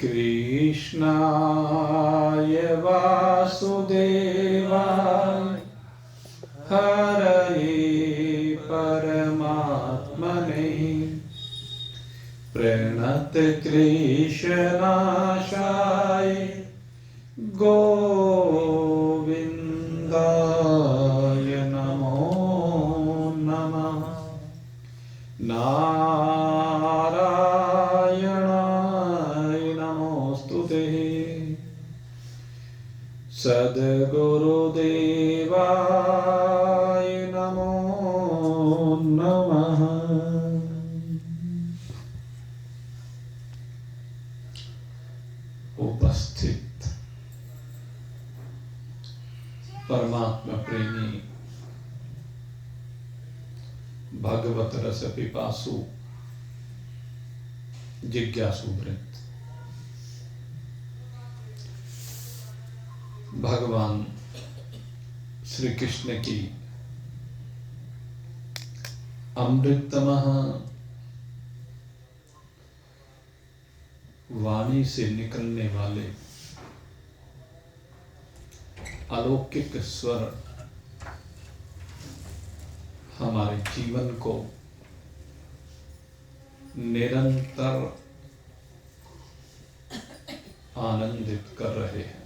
कृष्णाय वासुदेवाय हरये परमात्मने प्रणतक्लेशनाशाय गोविन्दाय नमो नमः। नारायणाय नमोस्तुते। सद्गुरुदेवाय नमो नमः। उपस्थित परमात्मा प्रेमी भगवत रस पिपासु जिज्ञासु वृत्त, भगवान श्री कृष्ण की अमृतमय वाणी से निकलने वाले अलौकिक स्वर हमारे जीवन को निरंतर आनंदित कर रहे हैं।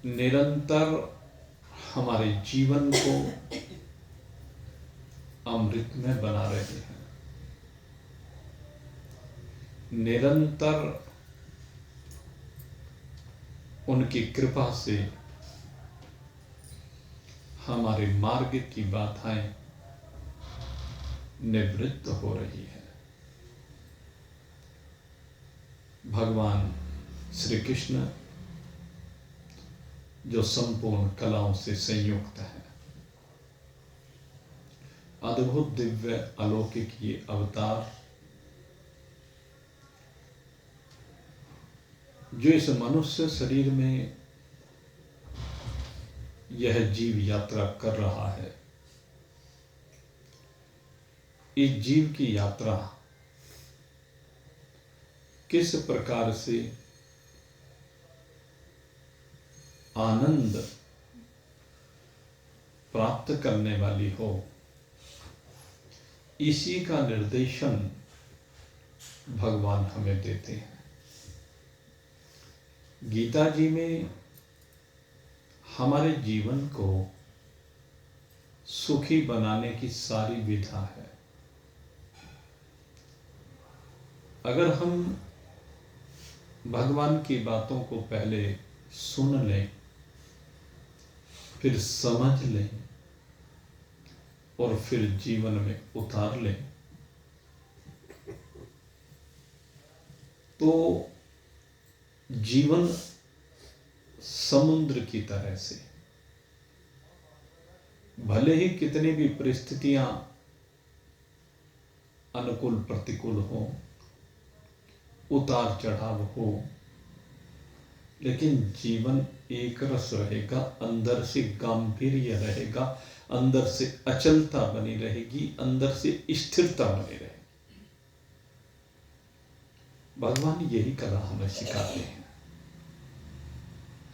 निरंतर हमारे जीवन को अमृत में बना रहे हैं। निरंतर उनकी कृपा से हमारे मार्ग की बाधाएं निवृत्त हो रही है। भगवान श्री कृष्ण जो संपूर्ण कलाओं से संयुक्त है, अद्भुत दिव्य अलौकिक ये अवतार जो इस मनुष्य शरीर में यह जीव यात्रा कर रहा है, इस जीव की यात्रा किस प्रकार से आनंद प्राप्त करने वाली हो, इसी का निर्देशन भगवान हमें देते हैं। गीता जी में हमारे जीवन को सुखी बनाने की सारी विधा है। अगर हम भगवान की बातों को पहले सुन लें, फिर समझ लें और फिर जीवन में उतार लें, तो जीवन समुद्र की तरह से, भले ही कितनी भी परिस्थितियां अनुकूल प्रतिकूल हो, उतार चढ़ाव हो, लेकिन जीवन एक रस रहेगा, अंदर से गांभीर्य रहेगा, अंदर से अचलता बनी रहेगी, अंदर से स्थिरता बनी रहेगी। भगवान यही कला हमें सिखाते हैं।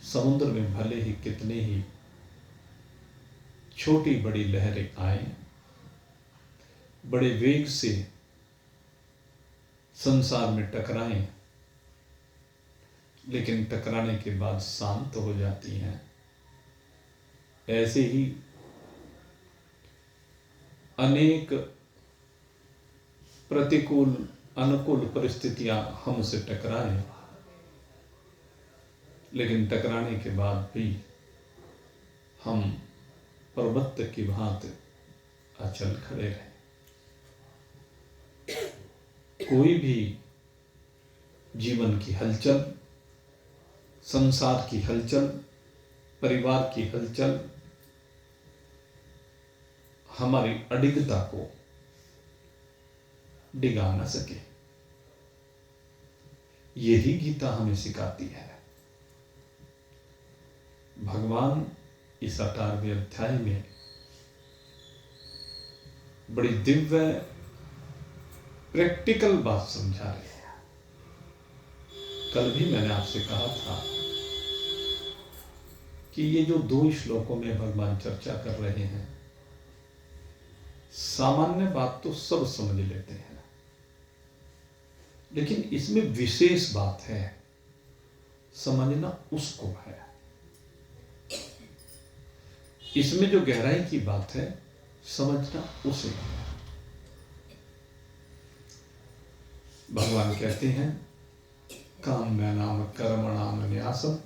समुद्र में भले ही कितने ही छोटी बड़ी लहरें आए, बड़े वेग से संसार में टकराएं, लेकिन टकराने के बाद शांत हो जाती हैं। ऐसे ही अनेक प्रतिकूल अनुकूल परिस्थितियां हमसे टकराएं, लेकिन टकराने के बाद भी हम पर्वत की भांति अचल खड़े रहे। कोई भी जीवन की हलचल, संसार की हलचल, परिवार की हलचल हमारी अडिगता को डिगा न सके। यही गीता हमें सिखाती है। भगवान इस 18वें अध्याय में बड़ी दिव्य प्रैक्टिकल बात समझा रहे हैं। कल भी मैंने आपसे कहा था कि ये जो 2 श्लोकों में भगवान चर्चा कर रहे हैं, सामान्य बात तो सब समझ लेते हैं, लेकिन इसमें विशेष बात है, समझना उसको है। इसमें जो गहराई की बात है, समझना उसे है। भगवान कहते हैं काम्यानाम कर्मणाम न्यासम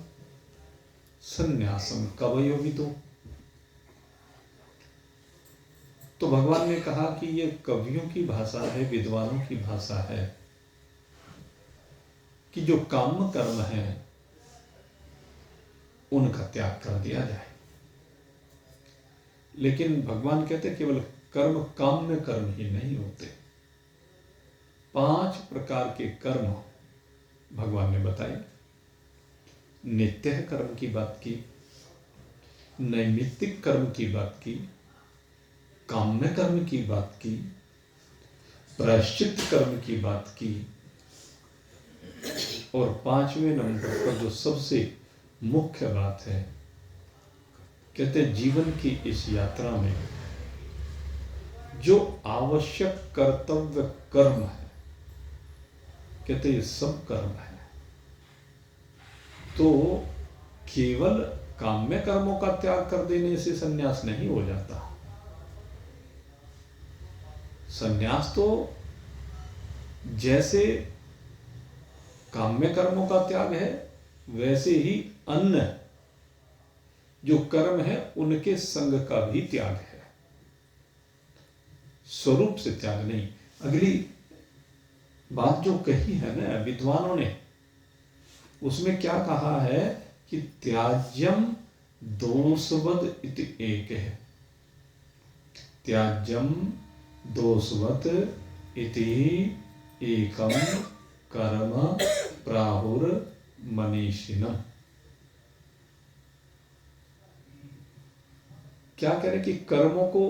संन्यासम कवयो विदो। तो भगवान ने कहा कि ये कवियों की भाषा है, विद्वानों की भाषा है कि जो काम कर्म है उनका त्याग कर दिया जाए। लेकिन भगवान कहते केवल कर्म काम में कर्म ही नहीं होते, 5 प्रकार के कर्म भगवान ने बताए। नित्य कर्म की बात की, नैमित्तिक कर्म की बात की, काम्य कर्म की बात की, प्रायश्चित कर्म की बात की, और 5वें नंबर पर जो सबसे मुख्य बात है, कहते जीवन की इस यात्रा में जो आवश्यक कर्तव्य कर्म है, कहते ये सब कर्म है। तो केवल काम्य कर्मों का त्याग कर देने से संन्यास नहीं हो जाता। संन्यास तो जैसे काम्य कर्मों का त्याग है, वैसे ही अन्य जो कर्म है उनके संग का भी त्याग है, स्वरूप से त्याग नहीं। अगली बात जो कही है ना विद्वानों ने, उसमें क्या कहा है कि त्याज्यम दोषवद इति एक है। त्याज्यम दोषवत इति एकम कर्म प्राहुर मनीषिणम। क्या कह रहे कि कर्मों को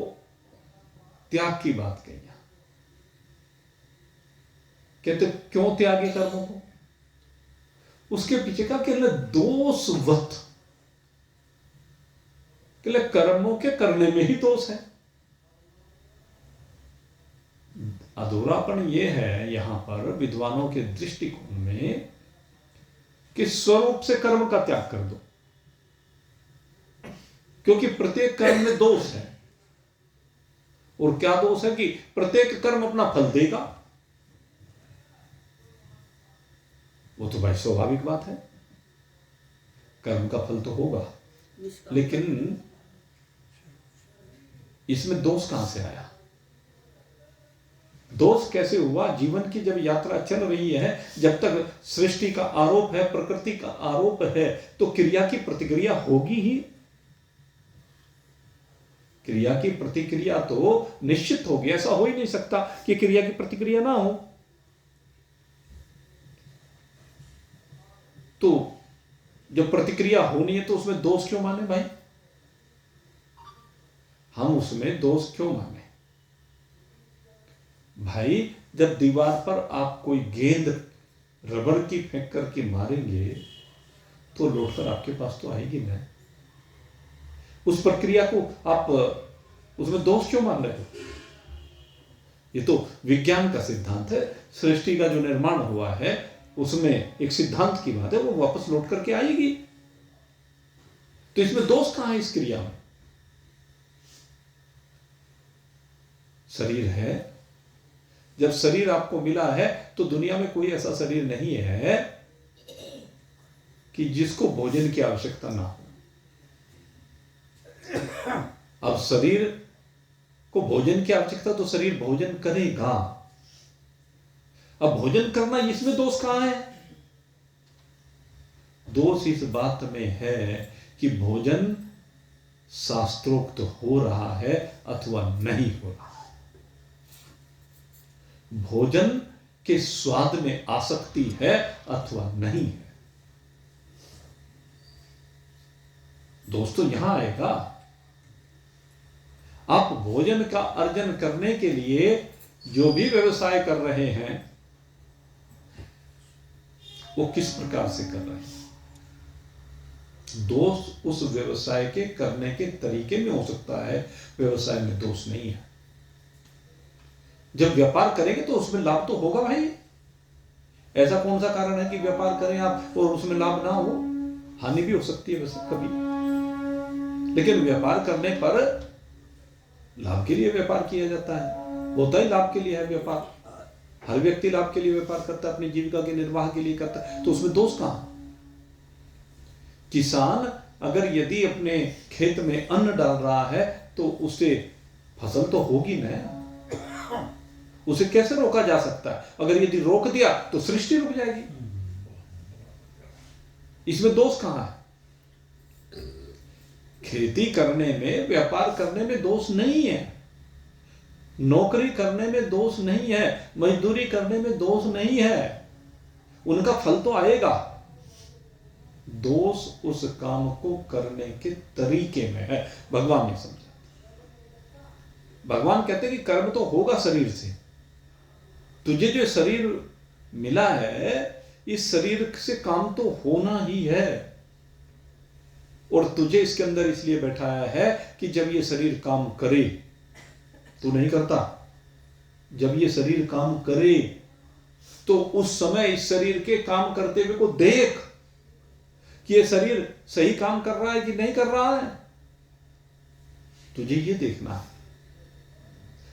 त्याग की बात कही। कहते क्यों त्यागे कर्मों को? उसके पीछे का केवल दोषवत, केवल कर्मों के करने में ही दोष है। अधूरापन यह है यहां पर विद्वानों के दृष्टिकोण में कि स्वरूप से कर्म का त्याग कर दो, क्योंकि प्रत्येक कर्म में दोष है। और क्या दोष है कि प्रत्येक कर्म अपना फल देगा। वो तो भाई स्वाभाविक बात है, कर्म का फल तो होगा, लेकिन इसमें दोष कहां से आया? दोष कैसे हुआ? जीवन की जब यात्रा चल रही है, जब तक सृष्टि का आरोप है, प्रकृति का आरोप है, तो क्रिया की प्रतिक्रिया होगी ही। क्रिया की प्रतिक्रिया तो निश्चित होगी, ऐसा हो ही नहीं सकता कि क्रिया की प्रतिक्रिया ना हो। तो जब प्रतिक्रिया होनी है तो उसमें दोष क्यों माने भाई? हम उसमें दोष क्यों माने भाई? जब दीवार पर आप कोई गेंद रबड़ की फेंक करके मारेंगे तो लौटकर आपके पास तो आएगी ना। उस प्रक्रिया को आप उसमें दोष क्यों मान रहे हो? ये तो विज्ञान का सिद्धांत है। सृष्टि का जो निर्माण हुआ है उसमें एक सिद्धांत की बात है, वो वापस लौट करके आएगी। तो इसमें दोष कहां है इस क्रिया में? शरीर है, जब शरीर आपको मिला है तो दुनिया में कोई ऐसा शरीर नहीं है कि जिसको भोजन की आवश्यकता ना हो। अब शरीर को भोजन की आवश्यकता, तो शरीर भोजन करेगा। अब भोजन करना, इसमें दोष कहां है? दोष इस बात में है कि भोजन शास्त्रोक्त हो रहा है अथवा नहीं हो रहा है। भोजन के स्वाद में आसक्ति है अथवा नहीं है। दोस्तों यहां आएगा। आप भोजन का अर्जन करने के लिए जो भी व्यवसाय कर रहे हैं वो किस प्रकार से कर रहे हैं। दोष उस व्यवसाय के करने के तरीके में हो सकता है, व्यवसाय में दोष नहीं है। जब व्यापार करेंगे तो उसमें लाभ तो होगा भाई। ऐसा कौन सा कारण है कि व्यापार करें आप और उसमें लाभ ना हो, हानि भी हो सकती है वैसे कभी, लेकिन व्यापार करने पर लाभ के लिए व्यापार किया जाता है, होता ही लाभ के लिए है व्यापार। हर व्यक्ति लाभ के लिए व्यापार करता है, अपनी जीविका के निर्वाह के लिए करता है, तो उसमें दोष कहां। किसान अगर यदि अपने खेत में अन्न डाल रहा है तो उससे फसल तो होगी ना, उसे कैसे रोका जा सकता है। अगर यदि रोक दिया तो सृष्टि रुक जाएगी, इसमें दोष कहां है। खेती करने में, व्यापार करने में दोष नहीं है, नौकरी करने में दोष नहीं है, मजदूरी करने में दोष नहीं है, उनका फल तो आएगा। दोष उस काम को करने के तरीके में है। भगवान ने समझा, भगवान कहते हैं कि कर्म तो होगा शरीर से, तुझे जो शरीर मिला है इस शरीर से काम तो होना ही है, और तुझे इसके अंदर इसलिए बैठाया है कि जब ये शरीर काम करे, तू नहीं करता, जब ये शरीर काम करे तो उस समय इस शरीर के काम करते हुए को देख कि ये शरीर सही काम कर रहा है कि नहीं कर रहा है, तुझे ये देखना है।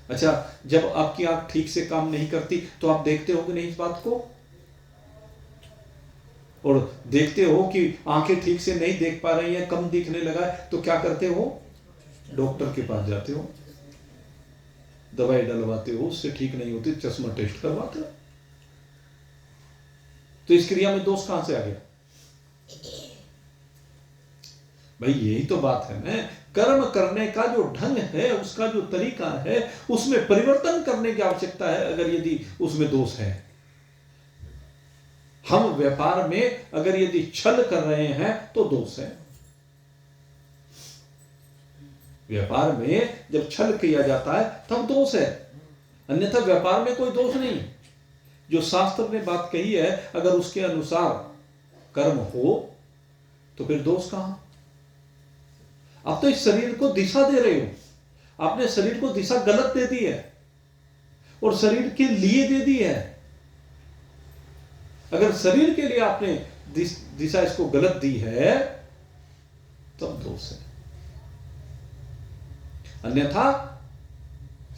अच्छा, जब आपकी आंख ठीक से काम नहीं करती तो आप देखते हो कि नहीं इस बात को, और देखते हो कि आंखें ठीक से नहीं देख पा रही हैं, कम दिखने लगा है, तो क्या करते हो, डॉक्टर के पास जाते हो, दवाई डलवाते हो, उससे ठीक नहीं होती, चश्मा टेस्ट करवाते हो। तो इस क्रिया में दोष कहां से आ गया भाई। यही तो बात है ना, कर्म करने का जो ढंग है, उसका जो तरीका है, उसमें परिवर्तन करने की आवश्यकता है अगर यदि उसमें दोष है। हम व्यापार में अगर यदि छल कर रहे हैं तो दोष है। व्यापार में जब छल किया जाता है तब दोष है, अन्यथा व्यापार में कोई दोष नहीं। जो शास्त्र ने बात कही है अगर उसके अनुसार कर्म हो तो फिर दोष कहां। आप तो इस शरीर को दिशा दे रहे हो, आपने शरीर को दिशा गलत दे दी है और शरीर के लिए दे दी है। अगर शरीर के लिए आपने दिशा इसको गलत दी है तब दोष है, अन्यथा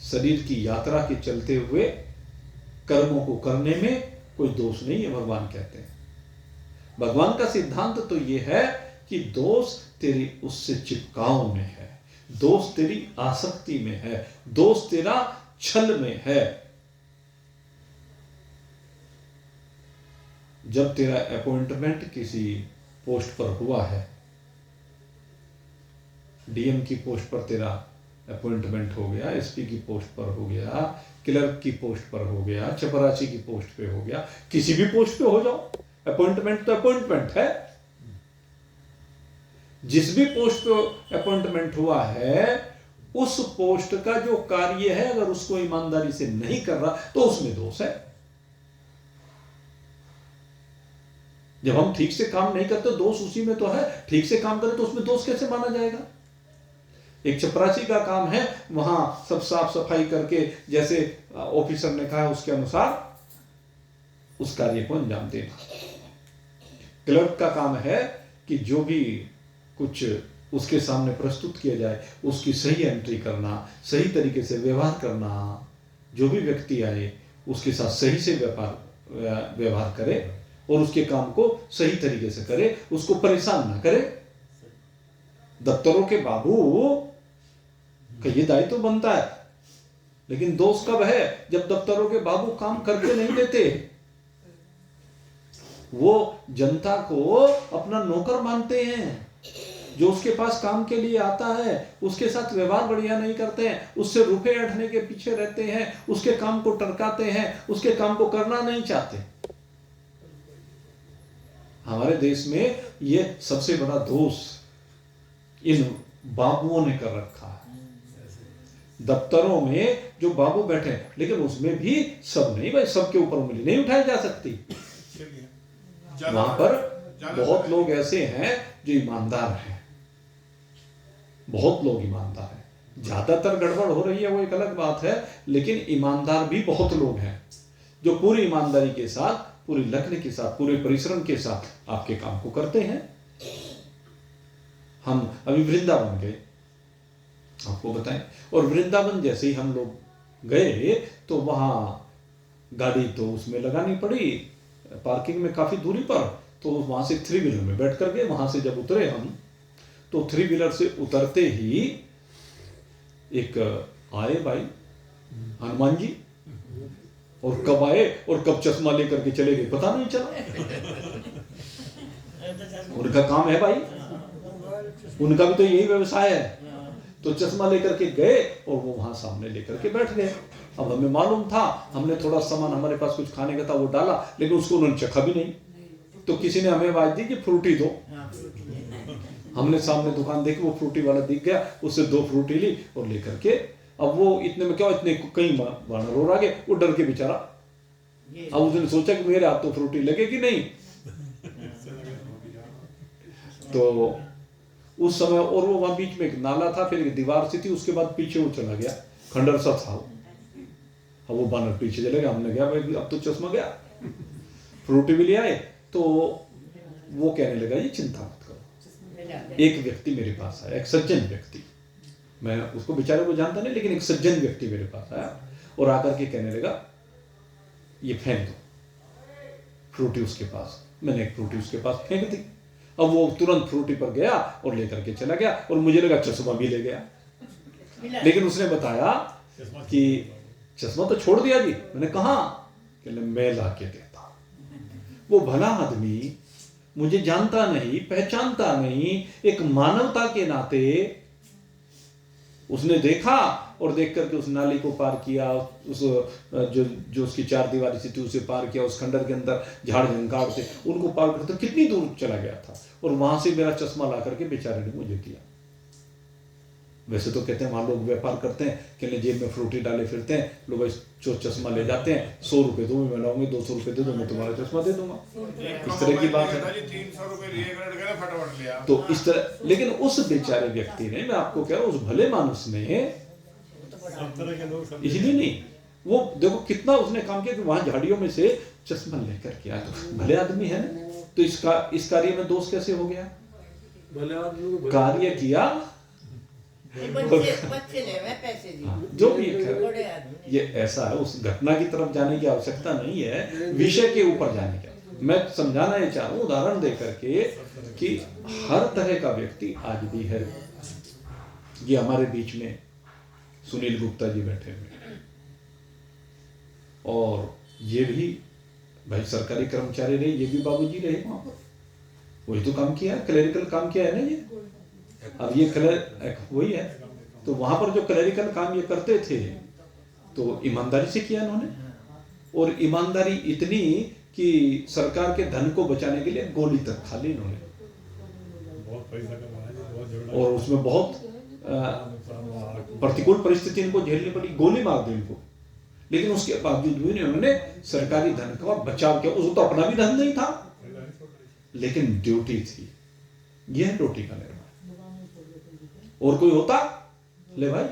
शरीर की यात्रा के चलते हुए कर्मों को करने में कोई दोष नहीं है, भगवान कहते हैं। भगवान का सिद्धांत तो यह है कि दोष तेरी उससे चिपकाव में है, दोष तेरी आसक्ति में है, दोष तेरा छल में है। जब तेरा अपॉइंटमेंट किसी पोस्ट पर हुआ है, डीएम की पोस्ट पर तेरा अपॉइंटमेंट हो गया, एसपी की पोस्ट पर हो गया, क्लर्क की पोस्ट पर हो गया, चपरासी की पोस्ट पे हो गया, किसी भी पोस्ट पे हो जाओ, अपॉइंटमेंट तो अपॉइंटमेंट है। जिस भी पोस्ट पे अपॉइंटमेंट हुआ है उस पोस्ट का जो कार्य है अगर उसको ईमानदारी से नहीं कर रहा तो उसमें दोष है। जब हम ठीक से काम नहीं करते दोष उसी में तो है, ठीक से काम करें तो उसमें दोष कैसे माना जाएगा। एक चपरासी का काम है वहां सब साफ सफाई करके जैसे ऑफिसर ने कहा उसके अनुसार उस कार्य को अंजाम देना। क्लर्क का काम है कि जो भी कुछ उसके सामने प्रस्तुत किया जाए उसकी सही एंट्री करना, सही तरीके से व्यवहार करना, जो भी व्यक्ति आए उसके साथ सही से व्यवहार करे और उसके काम को सही तरीके से करे, उसको परेशान ना करे। दफ्तरों के बाबू का ये दायित्व बनता है, लेकिन दोष कब है जब दफ्तरों के बाबू काम करके नहीं देते। वो जनता को अपना नौकर मानते हैं, जो उसके पास काम के लिए आता है उसके साथ व्यवहार बढ़िया नहीं करते हैं, उससे रुपए ऐंठने के पीछे रहते हैं, उसके काम को टरकाते हैं, उसके काम को करना नहीं चाहते। हमारे देश में ये सबसे बड़ा दोष इन बाबुओं ने कर रखा है। दफ्तरों में जो बाबू बैठे हैं, लेकिन उसमें भी सब नहीं भाई, सबके ऊपर उंगली नहीं उठाई जा सकती। वहां पर बहुत लोग ऐसे हैं जो ईमानदार हैं, बहुत लोग ईमानदार हैं। ज्यादातर गड़बड़ हो रही है वो एक अलग बात है, लेकिन ईमानदार भी बहुत लोग हैं जो पूरी ईमानदारी के साथ, पूरी लगन के साथ, पूरे परिश्रम के साथ आपके काम को करते हैं। हम अभी वृंदावन गए, आपको बताएं, और वृंदावन जैसे ही हम लोग गए तो वहां गाड़ी तो उसमें लगानी पड़ी पार्किंग में काफी दूरी पर, तो वहां से 3 व्हीलर में बैठ कर गए। वहां से जब उतरे हम, तो 3 व्हीलर से उतरते ही एक आए भाई हनुमान जी, और कब आए और कब चश्मा लेकर के चले गए पता नहीं चला। उनका काम है भाई, उनका भी तो यही व्यवसाय है। तो चश्मा लेकर के गए और वो वहां सामने लेकर के बैठ गए। अब हमें मालूम था, हमने थोड़ा सामान, हमारे पास कुछ खाने का था वो डाला, लेकिन उसको उन्होंने चखा भी नहीं। तो किसी ने हमें आवाज दी कि फ्रूटी दो। हमने सामने दुकान देखी, वो फ्रूटी वाला दिख गया, उससे 2 फ्रूटी ली और लेकर के, अब वो इतने में क्या, इतने कई वानर और आ गए, वो डर के बेचारा। अब उसने सोचा कि मेरे हाथ तो फ्रूटी लगेगी नहीं। तो उस समय, और वो वहां बीच में एक नाला था, फिर एक दीवार सी थी, उसके बाद पीछे वो चला गया, खंडर सा था। अब वो बानर पीछे चले गया, हमने कहा भाई अब तो चश्मा गया। फ्रूटी भी ले आए, तो वो कहने लगा ये चिंता मत करो। एक व्यक्ति मेरे पास आया, एक सज्जन व्यक्ति, मैं उसको बेचारे को जानता नहीं, लेकिन एक सज्जन व्यक्ति मेरे पास आया और आकर के कहने लगा ये फेंक दो फ्रूटी उसके पास। मैंने एक फ्रूटी उसके पास फेंक दी। अब वो तुरंत फ्रूटी पर गया और लेकर के चला गया, और मुझे लगा चश्मा भी ले गया, लेकिन उसने बताया कि चश्मा तो छोड़ दिया जी। मैंने कहा कि मैं ला के देता। वो भला आदमी मुझे जानता नहीं, पहचानता नहीं, एक मानवता के नाते उसने देखा और देख करके उस नाली को पार किया, उस जो उसकी 4 दीवारी सी थी उसे पार किया, उस खंडर के अंदर झाड़ झंकार से उनको पार करते तो कितनी दूर चला गया था, और वहां से मेरा चश्मा ला करके बेचारे ने मुझे दिया। वैसे तो कहते हैं वहां लोग व्यापार करते हैं कि जेब में फ्रूटी डाले फिरते हैं, लोग जो चश्मा ले जाते हैं, 100 रुपए दो, मैं लाऊंगी 200 रुपए दे दो, मैं तुम्हारा चश्मा दे दूंगा। इस तरह की बात है। 300 रुपए लिए फटाफट लिया। तो इस तरह, लेकिन उस बेचारे व्यक्ति ने, मैं आपको कह रहा हूं उस भले मानुस ने, इसलिए नहीं, वो देखो कितना उसने काम किया कि वहां झाड़ियों में से चश्मा लेकर के आया। तो भले आदमी है ना, तो इस कार्य में दोष कैसे हो गया? कार्य किया, बच्चे ले पैसे दी, जो भी ये ऐसा है, उस घटना की तरफ जाने की आवश्यकता नहीं है, विषय के ऊपर जाने की। मैं समझाना ये चाह रहा हूं उदाहरण दे करके कि हर तरह का व्यक्ति आज भी है। ये हमारे बीच में सुनील गुप्ता जी बैठे हुए, और ये भी भाई सरकारी कर्मचारी रहे, ये भी बाबूजी रहे वहां पर, वही तो काम किया, क्लरिकल काम किया है ना ये। अब ये वही है, तो वहां पर जो क्लरिकल काम ये करते थे तो ईमानदारी से किया इन्होंने, और ईमानदारी इतनी कि सरकार के धन को बचाने के लिए गोली तक खा ली इन्होंने, और उसमें बहुत प्रतिकूल परिस्थिति इनको झेलनी पड़ी, गोली मार दी इनको, लेकिन उसके बावजूद भी उन्होंने सरकारी धन का बचाव किया। उसको तो अपना भी धन नहीं था, लेकिन ड्यूटी थी। यह रोटी का निर्माण। और कोई होता ले भाई,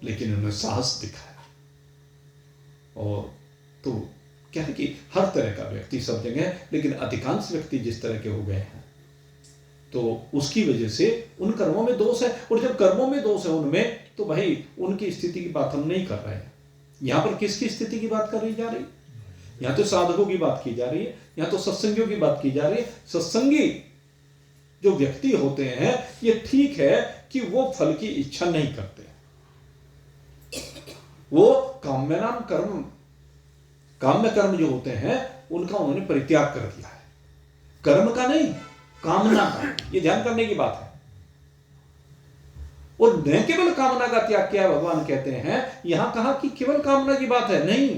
लेकिन उन्होंने साहस दिखाया। और तो क्या है कि हर तरह का व्यक्ति सब जगह है, लेकिन अधिकांश व्यक्ति जिस तरह के हो गए हैं, तो उसकी वजह से उन कर्मों में दोष है। और जब कर्मों में दोष है उनमें, तो भाई उनकी स्थिति की बात हम नहीं कर रहे हैं। यहां पर किसकी स्थिति की बात करी जा रही? यहां तो साधकों की बात की जा रही है, यहां तो सत्संगियों की बात की जा रही है। सत्संगी जो व्यक्ति होते हैं, ये ठीक है कि वो फल की इच्छा नहीं करते, वो काम्य नाम कर्म, काम्य कर्म जो होते हैं उनका उन्होंने परित्याग कर दिया है, कर्म का नहीं, कामना का। ये ध्यान करने की बात है। और न केवल कामना का त्याग किया, भगवान कहते हैं, यहां कहा कि केवल कामना की बात है, नहीं,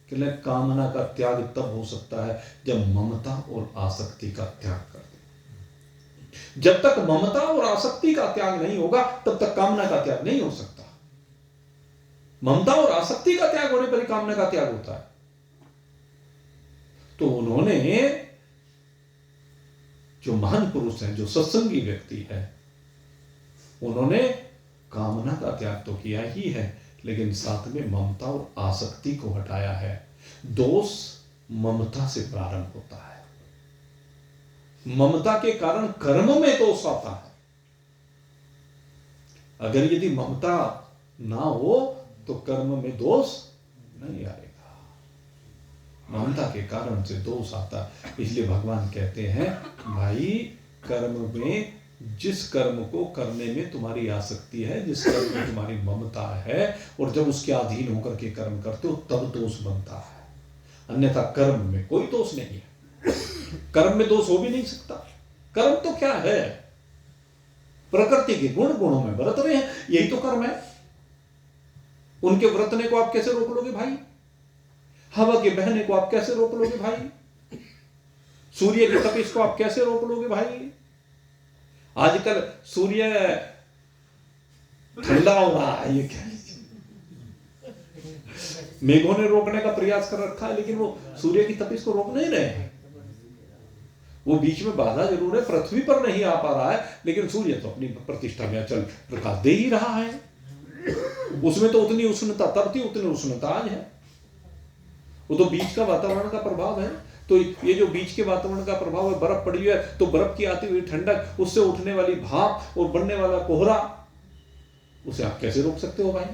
कि कामना का त्याग तब हो सकता है जब ममता और आसक्ति का त्याग कर दे। जब तक ममता और आसक्ति का त्याग नहीं होगा तब तक कामना का त्याग नहीं हो सकता। ममता और आसक्ति का त्याग होने पर ही कामना का त्याग होता है। तो उन्होंने, जो महान पुरुष हैं, जो सत्संगी व्यक्ति है, उन्होंने कामना का त्याग तो किया ही है, लेकिन साथ में ममता और आसक्ति को हटाया है। दोष ममता से प्रारंभ होता है। ममता के कारण कर्म में दोष आता है। अगर यदि ममता ना हो तो कर्म में दोष नहीं आएगा। ममता के कारण से दोष आता है। इसलिए भगवान कहते हैं, भाई कर्म में, जिस कर्म को करने में तुम्हारी आसक्ति है, जिस कर्म में तुम्हारी ममता है, और जब उसके अधीन होकर के कर्म करते हो तब दोष बनता है। अन्यथा कर्म में कोई दोष नहीं है। कर्म में दोष हो भी नहीं सकता। कर्म तो क्या है? प्रकृति के गुण, गुणों में बरत रहे हैं, यही तो कर्म है। उनके बरतने को आप कैसे रोक लोगे भाई? हवा के बहने को आप कैसे रोक लोगे भाई? सूर्य की तपिश को आप कैसे रोक लोगे भाई? आजकल सूर्य ठंडा हो रहा है, ये क्या? मेघों ने रोकने का प्रयास कर रखा है, लेकिन वो सूर्य की तपिश को रोक नहीं रहे हैं। वो बीच में बाधा जरूर है, पृथ्वी पर नहीं आ पा रहा है, लेकिन सूर्य तो अपनी प्रतिष्ठा में अचल प्रकाश दे ही रहा है। उसमें तो उतनी उष्णता तब थी, उतनी उष्णता आज है। वो तो बीच का वातावरण का प्रभाव है। तो ये जो बीच के वातावरण का प्रभाव है, बर्फ पड़ी है, तो बर्फ की आती हुई ठंडक, उससे उठने वाली भाप और बढ़ने वाला कोहरा, उसे आप कैसे रोक सकते हो भाई?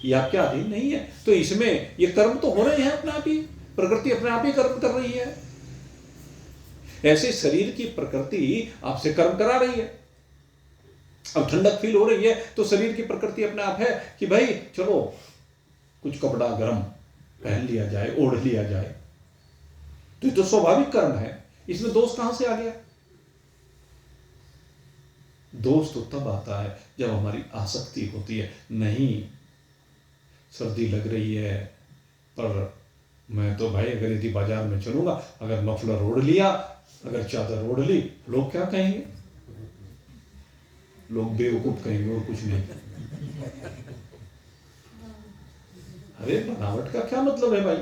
ये आपके अधीन नहीं है। तो इसमें ये कर्म तो हो रहे हैं अपने आप ही, प्रकृति अपने आप ही कर्म कर रही है। ऐसे शरीर की प्रकृति आपसे कर्म करा रही है। अब ठंडक फील हो रही है तो शरीर की प्रकृति अपने आप है कि भाई चलो कुछ कपड़ा गर्म पहन लिया जाए, ओढ़ लिया जाए। तो ये तो स्वाभाविक कर्म है, इसमें दोष कहां से आ गया? दोष तो तब आता है जब हमारी आसक्ति होती है। नहीं, सर्दी लग रही है पर मैं तो भाई अगर यदि बाजार में चलूंगा, अगर मफलर ओढ़ लिया, अगर चादर ओढ़ ली, लोग क्या कहेंगे? लोग बेवकूफ कहेंगे और कुछ नहीं। अरे बनावट का क्या मतलब है भाई?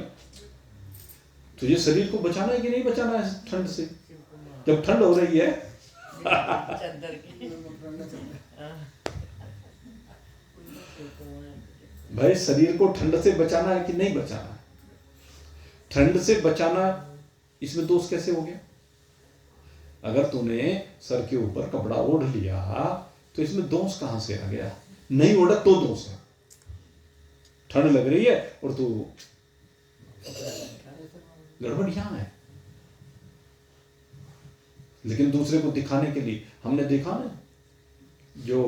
तुझे शरीर को बचाना है कि नहीं बचाना है ठंड से? जब ठंड हो रही है भाई, शरीर को ठंड से बचाना है कि नहीं बचाना है? ठंड से बचाना, इसमें दोष कैसे हो गया? अगर तूने सर के ऊपर कपड़ा ओढ़ लिया तो इसमें दोष कहां से आ गया? नहीं ओढ़ा तो दोष है। ठंड लग रही है और तू, गड़बड़ यहां है। लेकिन दूसरे को दिखाने के लिए, हमने देखा ना, जो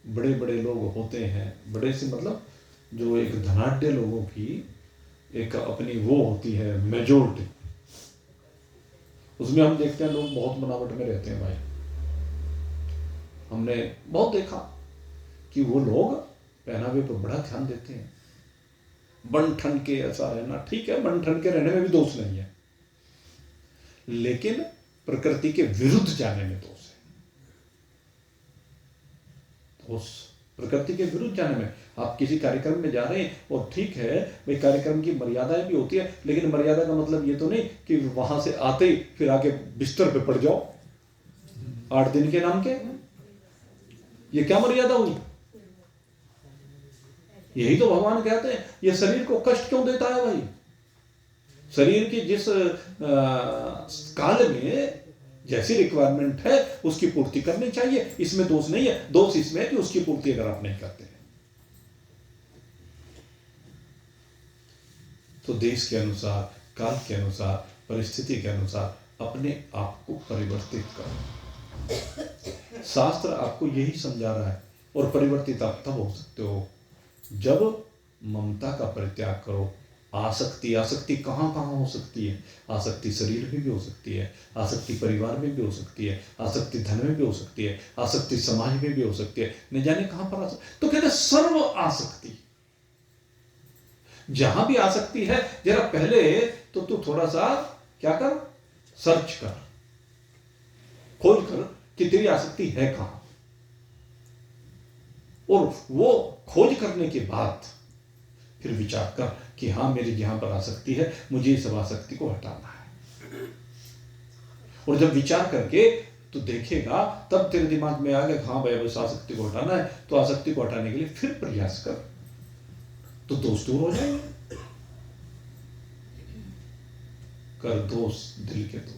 बड़े बड़े लोग होते हैं, बड़े से मतलब जो एक धनाढ्य लोगों की एक अपनी वो होती है मेजोरिटी, उसमें हम देखते हैं लोग बहुत बनावट में रहते हैं भाई। हमने बहुत देखा कि वो लोग पहनावे पर बड़ा ध्यान देते हैं। बन ठन के ऐसा रहना ठीक है, बन ठन के रहने में भी दोष नहीं है, लेकिन प्रकृति के विरुद्ध जाने में दोष है। दोष प्रकृति के विरुद्ध जाने में। आप किसी कार्यक्रम में जा रहे हैं और ठीक है भाई, कार्यक्रम की मर्यादाएं भी होती है, लेकिन मर्यादा का मतलब ये तो नहीं कि वहां से आते ही फिर आके बिस्तर पे पड़ जाओ 8 दिन के नाम के। ये क्या मर्यादा हुई? यही तो भगवान कहते हैं, ये शरीर को कष्ट क्यों देता है भाई? शरीर की जिस काल में जैसी रिक्वायरमेंट है उसकी पूर्ति करनी चाहिए, इसमें दोष नहीं है। दोष इसमें है कि उसकी पूर्ति अगर आप नहीं करते हैं। तो देश के अनुसार, काल के अनुसार, परिस्थिति के अनुसार अपने आप को परिवर्तित करो। शास्त्र आपको यही समझा रहा है। और परिवर्तित आप तब हो सकते हो जब ममता का परित्याग करो। आसक्ति कहाँ कहाँ हो सकती है? आसक्ति शरीर में भी हो सकती है, आसक्ति परिवार में भी हो सकती है, आसक्ति धन में भी हो सकती है, आसक्ति समाज में भी हो सकती है, न जाने कहां पर तो कहते सर्व आसक्ति। जहां भी आसक्ति है, जरा पहले तो तू थोड़ा सा क्या कर, सर्च कर, खोज कर कि तेरी आसक्ति है कहां, और वो खोज करने के बाद फिर विचार कर कि हाँ मेरी यहां पर आसक्ति है, मुझे इस आसक्ति को हटाना है। और जब विचार करके तो देखेगा, तब तेरे दिमाग में आ गया हाँ भाई बस आसक्ति को हटाना है, तो आसक्ति को हटाने के लिए फिर प्रयास कर, तो दोष दूर हो जाएंगे। कर दोष दिल के दोष,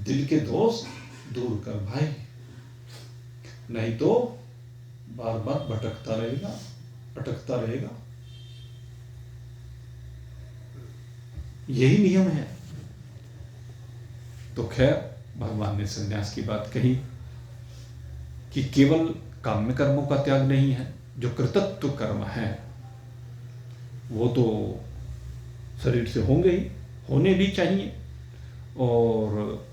दिल के दोष दूर कर भाई, नहीं तो बार बार भटकता रहेगा, अटकता रहेगा। यही नियम है। तो खैर भगवान ने संन्यास की बात कही कि केवल काम्य कर्मों का त्याग नहीं है, जो कृतत्व कर्म है वो तो शरीर से होंगे ही, होने भी चाहिए। और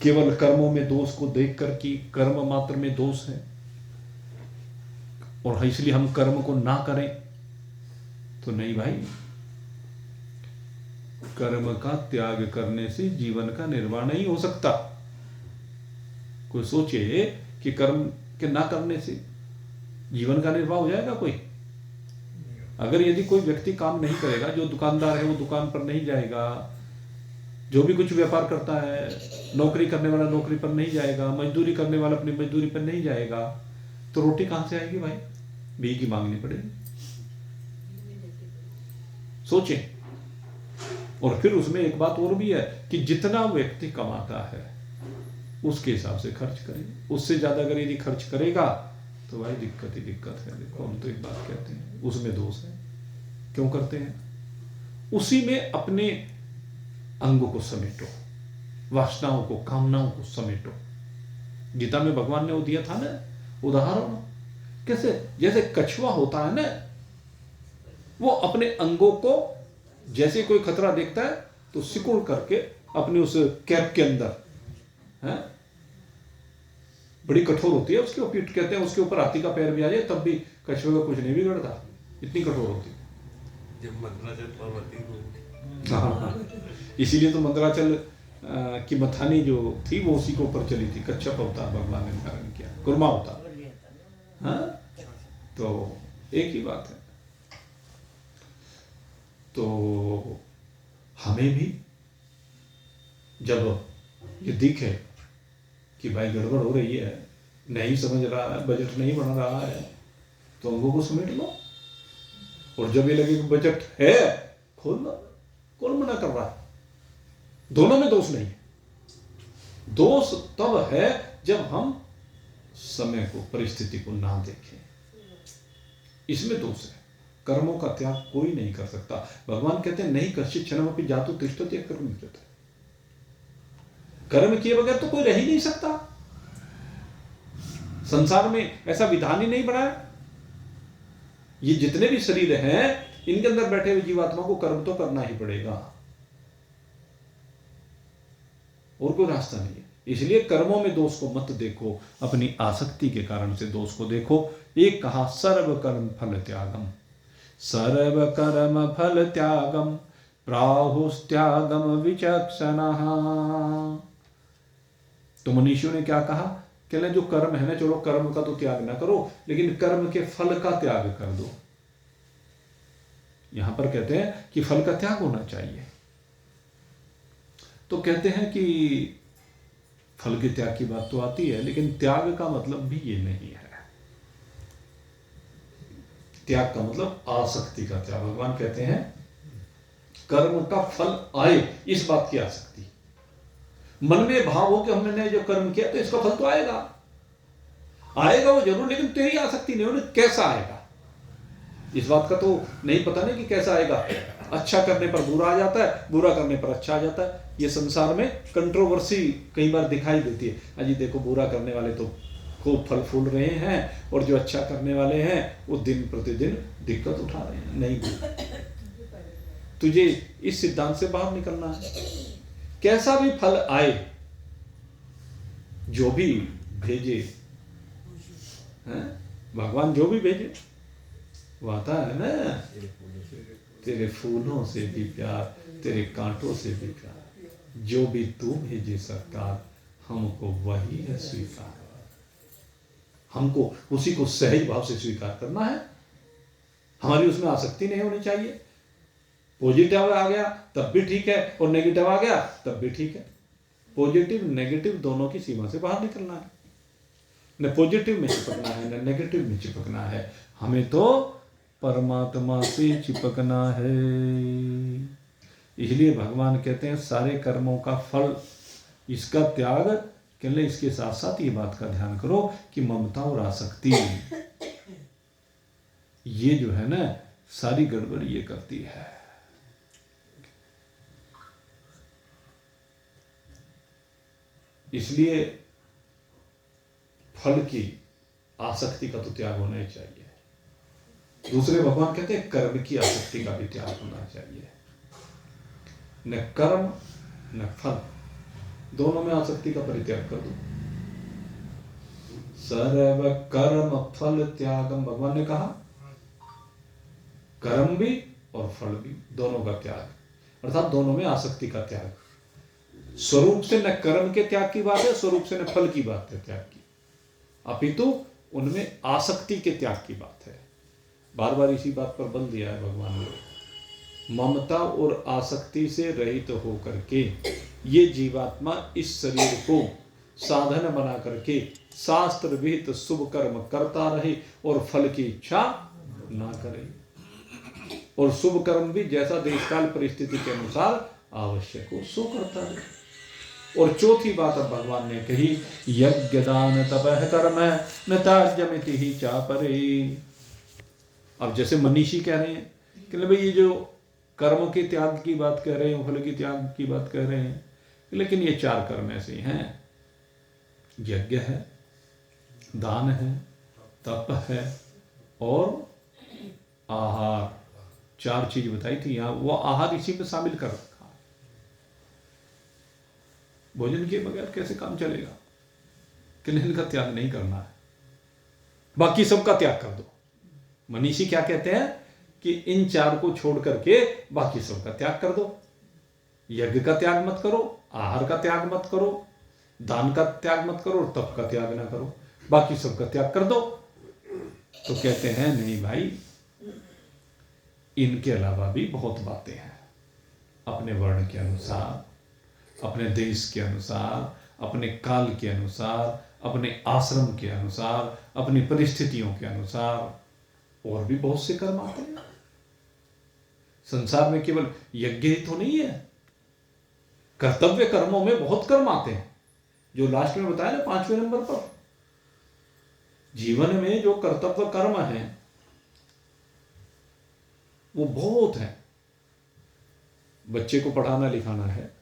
केवल कर्मों में दोष को देख कर कि कर्म मात्र में दोष है और इसलिए हम कर्म को ना करें, तो नहीं भाई। कर्म का त्याग करने से जीवन का निर्वाह नहीं हो सकता। कोई सोचे कि कर्म के ना करने से जीवन का निर्वाह हो जाएगा कोई? अगर यदि कोई व्यक्ति काम नहीं करेगा, जो दुकानदार है वो दुकान पर नहीं जाएगा, जो भी कुछ व्यापार करता है, नौकरी करने वाला नौकरी पर नहीं जाएगा, मजदूरी करने वाला अपनी मजदूरी पर नहीं जाएगा, तो रोटी कहां से आएगी भाई? भीख मांगनी पड़ेगी। सोचे। और फिर उसमें एक बात और भी है कि जितना व्यक्ति कमाता है उसके हिसाब से खर्च करे। उससे ज्यादा अगर यदि खर्च करेगा तो भाई दिक्कत ही दिक्कत है। देखो हम तो एक बात कहते हैं, उसमें दोष है। क्यों करते हैं? उसी में अपने अंगों को समेटो, वासनाओं को, कामनाओं को समेटो। गीता में भगवान ने वो दिया था ना उदाहरण, कैसे जैसे कछुआ होता है ना, वो अपने अंगों को जैसे कोई खतरा देखता है तो सिकुड़ करके अपने उस कैप के अंदर है, बड़ी कठोर होती है उसकी पीठ, कहते हैं उसके ऊपर हाथी का पैर भी आ जाए तब भी कछुए का कुछ नहीं बिगड़ता, इतनी कठोर होती है। जब मंदराचल पार्वती को, हाँ, इसीलिए तो मंदराचल की मथानी जो थी वो उसी के ऊपर चली थी। कच्छप अवतार भगवान ने धारण किया, कुर्मा अवतार। हाँ, तो एक ही बात है। तो हमें भी जब ये दिखे कि भाई गड़बड़ हो रही है, नहीं समझ रहा है, बजट नहीं बन रहा है, तो अंगों को समेट लो। और जब ये लगे कि बजट है, खोल लो। कौन मना कर रहा है? दोनों में दोष नहीं है। दोष तब है जब हम समय को, परिस्थिति को ना देखें, इसमें दोष है। कर्मों का त्याग कोई नहीं कर सकता। भगवान कहते हैं नहीं कश्चित् क्षणमपि जातु तिष्ठति कर्म कृते। कर्म किए बगैर तो कोई रह ही नहीं सकता। संसार में ऐसा विधान ही नहीं बना है। ये जितने भी शरीर हैं, इनके अंदर बैठे हुए जीवात्मा को कर्म तो करना ही पड़ेगा, और कोई रास्ता नहीं है। इसलिए कर्मों में दोष को मत देखो, अपनी आसक्ति के कारण से दोष को देखो। एक कहा सर्व कर्म फल त्यागम, सर्व कर्म फल त्यागम प्राहुस्त्यागम विचक्षणः। तो मनीषियों ने क्या कहा? कहले जो कर्म है ना, चलो कर्म का तो त्याग ना करो, लेकिन कर्म के फल का त्याग कर दो। यहां पर कहते हैं कि फल का त्याग होना चाहिए। तो कहते हैं कि फल के त्याग की बात तो आती है, लेकिन त्याग का मतलब भी ये नहीं है। त्याग का मतलब आसक्ति का त्याग। भगवान कहते हैं कर्म का फल आए, इस बात की आसक्ति। मन में भाव हो कि हमने जो कर्म किया तो इसका फल तो आएगा, आएगा वो जरूर, लेकिन तेरी आसक्ति नहीं होनी। कैसा आएगा इस बात का तो नहीं पता नहीं कि कैसा आएगा। अच्छा करने पर बुरा आ जाता है, बुरा करने पर अच्छा आ जाता है। ये संसार में कंट्रोवर्सी कई बार दिखाई देती है। अजी देखो बुरा करने वाले तो खूब फल फूल रहे हैं, और जो अच्छा करने वाले हैं वो दिन प्रतिदिन दिक्कत उठा रहे हैं। नहीं, तुझे इस सिद्धांत से बाहर निकलना है। कैसा भी फल आए, जो भी भेजे हैं भगवान, जो भी भेजे वो आता है ना, तेरे फूलों से भी प्यार, तेरे कांटों से भी प्यार। जो भी तू भेजे सरकार, हमको वही है स्वीकार। हमको उसी को सहज भाव से स्वीकार करना है, हमारी उसमें आसक्ति नहीं होनी चाहिए। पॉजिटिव आ गया तब भी ठीक है, और नेगेटिव आ गया तब भी ठीक है। पॉजिटिव नेगेटिव दोनों की सीमा से बाहर निकलना है, न पॉजिटिव में चिपकना है न नेगेटिव में चिपकना है। हमें तो परमात्मा से चिपकना है। इसलिए भगवान कहते हैं सारे कर्मों का फल इसका त्याग कर ले। इसके साथ साथ ये बात का ध्यान करो कि ममता और आसक्ति ये जो है ना सारी गड़बड़ ये करती है। इसलिए फल की आसक्ति का तो त्याग होना ही चाहिए। दूसरे भगवान कहते हैं कर्म की आसक्ति का भी त्याग होना चाहिए। न कर्म न फल, दोनों में आसक्ति का परित्याग कर दो। सर्व कर्म फल त्यागम, भगवान ने कहा कर्म भी और फल भी दोनों का त्याग, अर्थात दोनों में आसक्ति का त्याग। स्वरूप से न कर्म के त्याग की बात है, स्वरूप से न फल की बात है त्याग की, अपितु उनमें आसक्ति के त्याग की बात है। बार बार इसी बात पर बल दिया है भगवान ने। ममता और आसक्ति से रहित होकर के ये जीवात्मा इस शरीर को साधन बना करके शास्त्र विहित शुभ कर्म करता रहे और फल की इच्छा ना करे, और शुभ कर्म भी जैसा देशकाल परिस्थिति के अनुसार आवश्यक हो सो करता रहे। और चौथी बात अब भगवान ने कही, यज्ञ दान तपः कर्म न त्याज्यमिति ही चापरे। अब जैसे मनीषी कह रहे हैं कि भाई ये जो कर्म के त्याग की बात कह रहे हैं, फल के त्याग की बात कह रहे हैं, लेकिन ये चार कर्म ऐसे हैं, यज्ञ है, दान है, तप है और आहार। चार चीज बताई थी यहाँ, वो आहार इसी में शामिल कर रखा। भोजन के बगैर कैसे काम चलेगा, कि इनका त्याग नहीं करना है, बाकी सबका त्याग कर दो। मनीषी क्या कहते हैं कि इन चार को छोड़ करके बाकी सबका त्याग कर दो। यज्ञ का त्याग मत करो, आहार का त्याग मत करो, दान का त्याग मत करो और तप का त्याग ना करो, बाकी सबका त्याग कर दो। तो कहते हैं नहीं भाई, इनके अलावा भी बहुत बातें हैं। अपने वर्ण के अनुसार, अपने देश के अनुसार, अपने काल के अनुसार, अपने आश्रम के अनुसार, अपनी परिस्थितियों के अनुसार और भी बहुत से कर्म आते हैं। संसार में केवल यज्ञ ही तो नहीं है, कर्तव्य कर्मों में बहुत कर्म आते हैं। जो लास्ट में बताया ना 5वें नंबर पर, जीवन में जो कर्तव्य कर्म है वो बहुत है। बच्चे को पढ़ाना लिखाना है,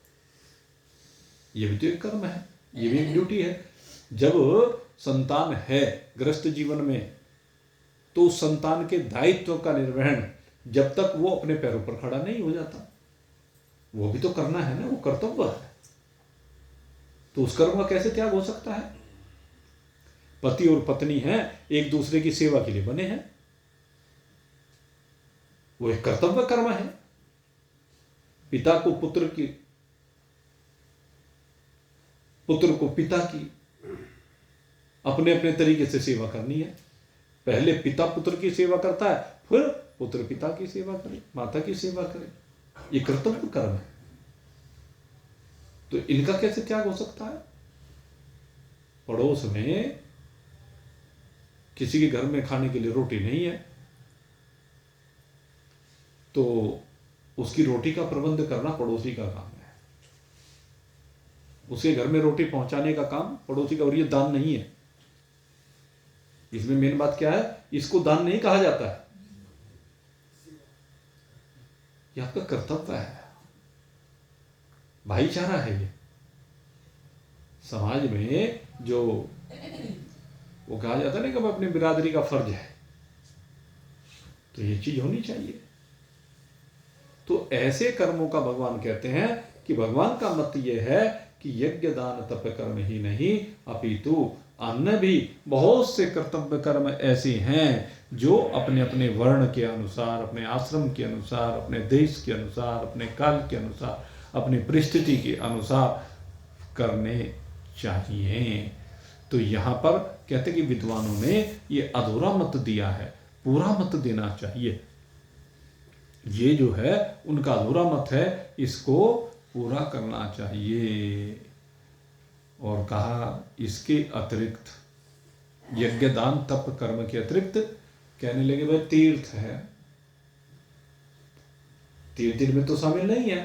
ये भी तो एक कर्म है, ये भी एक ड्यूटी है। जब संतान है गृहस्थ जीवन में, तो उस संतान के दायित्व का निर्वहन जब तक वो अपने पैरों पर खड़ा नहीं हो जाता, वो भी तो करना है ना, वो कर्तव्य है। तो उस कर्म का कैसे त्याग हो सकता है? पति और पत्नी हैं, एक दूसरे की सेवा के लिए बने हैं, वो एक कर्तव्य कर्म है। पिता को पुत्र की, पुत्र को पिता की अपने अपने तरीके से सेवा करनी है। पहले पिता पुत्र की सेवा करता है, फिर पुत्र पिता की सेवा करे, माता की सेवा करे, ये कर्तव्य कर्म है। तो इनका कैसे त्याग हो सकता है? पड़ोस में किसी के घर में खाने के लिए रोटी नहीं है, तो उसकी रोटी का प्रबंध करना पड़ोसी का काम है। उसके घर में रोटी पहुंचाने का काम पड़ोसी का, और ये दान नहीं है। इसमें मेन बात क्या है, इसको दान नहीं कहा जाता है, ये आपका कर्तव्य है, भाईचारा है। ये समाज में जो वो कहा जाता है ना कि अपनी बिरादरी का फर्ज है, तो ये चीज होनी चाहिए। तो ऐसे कर्मों का भगवान कहते हैं कि भगवान का मत ये है कि यज्ञ दान तप कर्म ही नहीं, अपितु अन्य भी बहुत से कर्तव्य कर्म ऐसे हैं जो अपने अपने वर्ण के अनुसार, अपने आश्रम के अनुसार, अपने देश के अनुसार, अपने काल के अनुसार अपनी परिस्थिति के अनुसार करने चाहिए। तो यहाँ पर कहते कि विद्वानों ने ये अधूरा मत दिया है, पूरा मत देना चाहिए। ये जो है उनका अधूरा मत है, इसको पूरा करना चाहिए। और कहा इसके अतिरिक्त यज्ञ दान तप कर्म के अतिरिक्त कहने लगे भाई तीर्थ है, तीर्थ में तो शामिल नहीं है,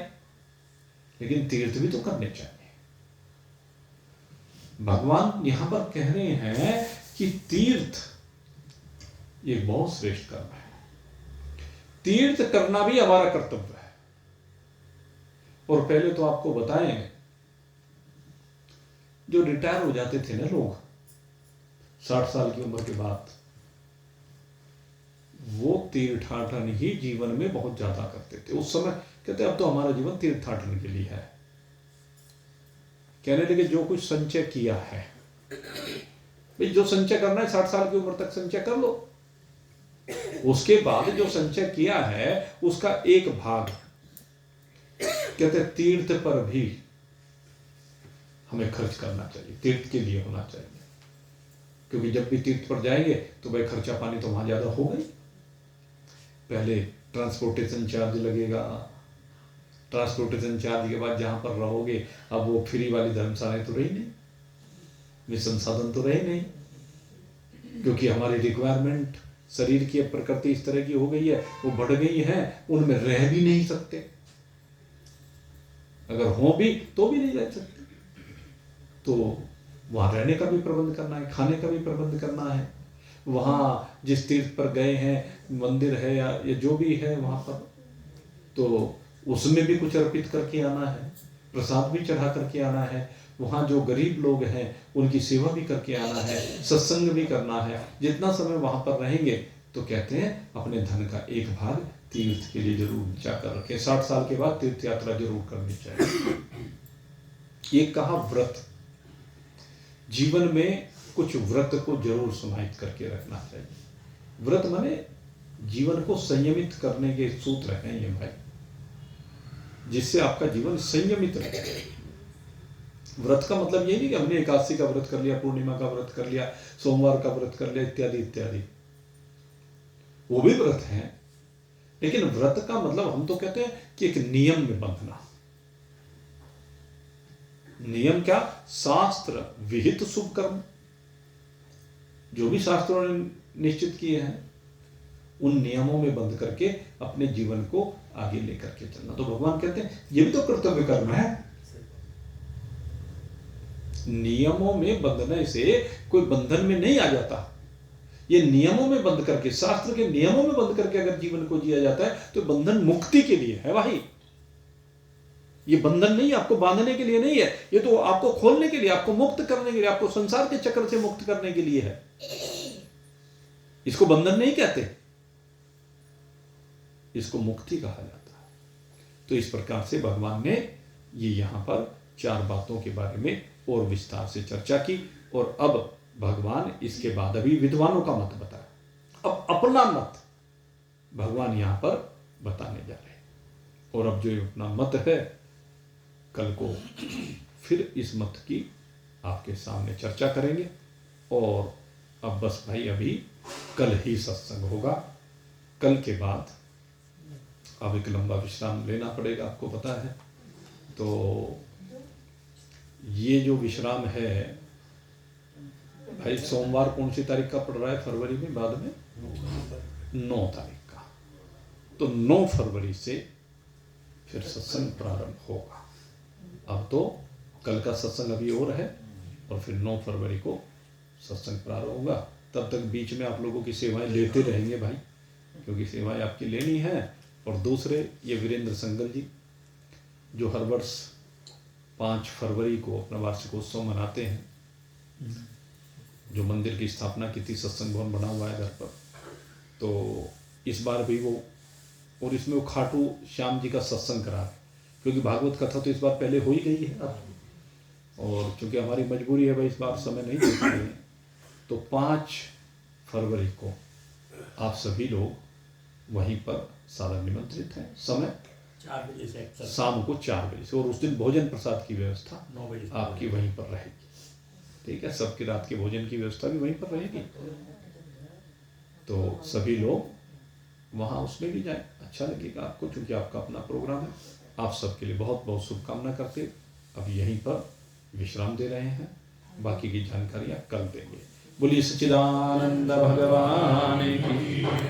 लेकिन तीर्थ भी तो करने चाहिए। भगवान यहां पर कह रहे हैं कि तीर्थ ये बहुत श्रेष्ठ कर्म है, तीर्थ करना भी हमारा कर्तव्य है। और पहले तो आपको बताएं, जो रिटायर हो जाते थे ना लोग 60 साल की उम्र के बाद, वो तीर्थाटन ही जीवन में बहुत ज्यादा करते थे। उस समय कहते अब तो हमारा जीवन तीर्थाटन के लिए है। कहने लगे जो कुछ संचय किया है भाई, जो संचय करना है 60 साल की उम्र तक संचय कर लो, उसके बाद जो संचय किया है उसका एक भाग कहते तीर्थ पर भी हमें खर्च करना चाहिए, तीर्थ के लिए होना चाहिए। क्योंकि जब भी तीर्थ पर जाएंगे तो भाई खर्चा पानी तो वहां ज्यादा होगा ही। पहले ट्रांसपोर्टेशन चार्ज लगेगा, ट्रांसपोर्टेशन चार्ज के बाद जहां पर रहोगे, अब वो फ्री वाली धर्मशालाएं तो रही नहीं, वे संसाधन तो रहे नहीं, क्योंकि हमारी रिक्वायरमेंट शरीर की प्रकृति इस तरह की हो गई है, वो बढ़ गई है, उनमें रह भी नहीं सकते, अगर हो भी तो भी नहीं रह सकते। तो वहां रहने का भी प्रबंध करना है, खाने का भी प्रबंध करना है, वहां जिस तीर्थ पर गए हैं मंदिर है या जो भी है वहां पर, तो उसमें भी कुछ अर्पित करके आना है, प्रसाद भी चढ़ा करके आना है, वहां जो गरीब लोग हैं उनकी सेवा भी करके आना है, सत्संग भी करना है। जितना समय वहां पर रहेंगे तो कहते हैं अपने धन का एक भाग तीर्थ के लिए जरूर बचा कर रखें। 60 साल के बाद तीर्थ यात्रा जरूर करनी चाहिए। ये कहा व्रत, जीवन में कुछ व्रत को जरूर समाहित करके रखना चाहिए। व्रत माने जीवन को संयमित करने के सूत्र हैं ये भाई, जिससे आपका जीवन संयमित रहे। व्रत का मतलब ये नहीं कि हमने एकादशी का व्रत कर लिया, पूर्णिमा का व्रत कर लिया, सोमवार का व्रत कर लिया, इत्यादि इत्यादि, वो भी व्रत हैं। लेकिन व्रत का मतलब हम तो कहते हैं कि एक नियम में बंधना। नियम क्या? शास्त्र विहित शुभ कर्म, जो भी शास्त्रों ने निश्चित किए हैं उन नियमों में बंध करके अपने जीवन को आगे लेकर के चलना। तो भगवान कहते हैं ये भी तो कर्तव्य कर्म है। नियमों में बंधने से कोई बंधन में नहीं आ जाता। ये नियमों में बंध करके, शास्त्र के नियमों में बंध करके अगर जीवन को जिया जाता है तो बंधन मुक्ति के लिए है भाई। ये बंधन नहीं, आपको बांधने के लिए नहीं है, ये तो आपको खोलने के लिए, आपको मुक्त करने के लिए, आपको संसार के चक्र से मुक्त करने के लिए है। इसको बंधन नहीं कहते, इसको मुक्ति कहा जाता है। तो इस प्रकार से भगवान ने ये यहां पर 4 बातों के बारे में और विस्तार से चर्चा की। और अब भगवान इसके बाद अभी विद्वानों का मत बताया, अब अपना मत भगवान यहां पर बताने जा रहे हैं। और अब जो अपना मत है, कल को फिर इस मत की आपके सामने चर्चा करेंगे। और अब बस भाई अभी कल ही सत्संग होगा, कल के बाद अब एक लंबा विश्राम लेना पड़ेगा, आपको पता है। तो ये जो विश्राम है भाई, सोमवार कौन सी तारीख का पड़ रहा है फरवरी में? बाद में 9 तारीख का। तो 9 फरवरी से फिर सत्संग प्रारंभ होगा। अब तो कल का सत्संग अभी और है, और फिर 9 फरवरी को सत्संग प्रारंभ होगा। तब तक बीच में आप लोगों की सेवाएं लेते रहेंगे भाई, क्योंकि सेवाएं आपकी लेनी है। और दूसरे ये वीरेंद्र संगल जी जो हर वर्ष 5 फरवरी को अपना वार्षिकोत्सव मनाते हैं, जो मंदिर की स्थापना की थी, सत्संग भवन बना हुआ है घर पर, तो इस बार भी वो, और इसमें वो खाटू श्याम जी का सत्संग करा है, क्योंकि भागवत कथा तो इस बार पहले हो ही गई है अब, और चूंकि हमारी मजबूरी है भाई इस बार समय नहीं दे पाए हैं, तो 5 फरवरी को आप सभी लोग वहीं पर सादर निमंत्रित हैं। समय 4 बजे से एक्सर शाम को 4 बजे से, और उस दिन भोजन प्रसाद की व्यवस्था 9 बजे से आपकी वहीं पर रहेगी। ठीक है, सबकी रात के भोजन की व्यवस्था भी वहीं पर रहेगी, तो सभी लोग वहाँ उसमें भी जाएं, अच्छा लगेगा आपको, क्योंकि आपका अपना प्रोग्राम है। आप सबके लिए बहुत बहुत शुभकामना करते, अब यहीं पर विश्राम दे रहे हैं, बाकी की जानकारियाँ कल देंगे। बोलिए सच्चिदानंद भगवान की।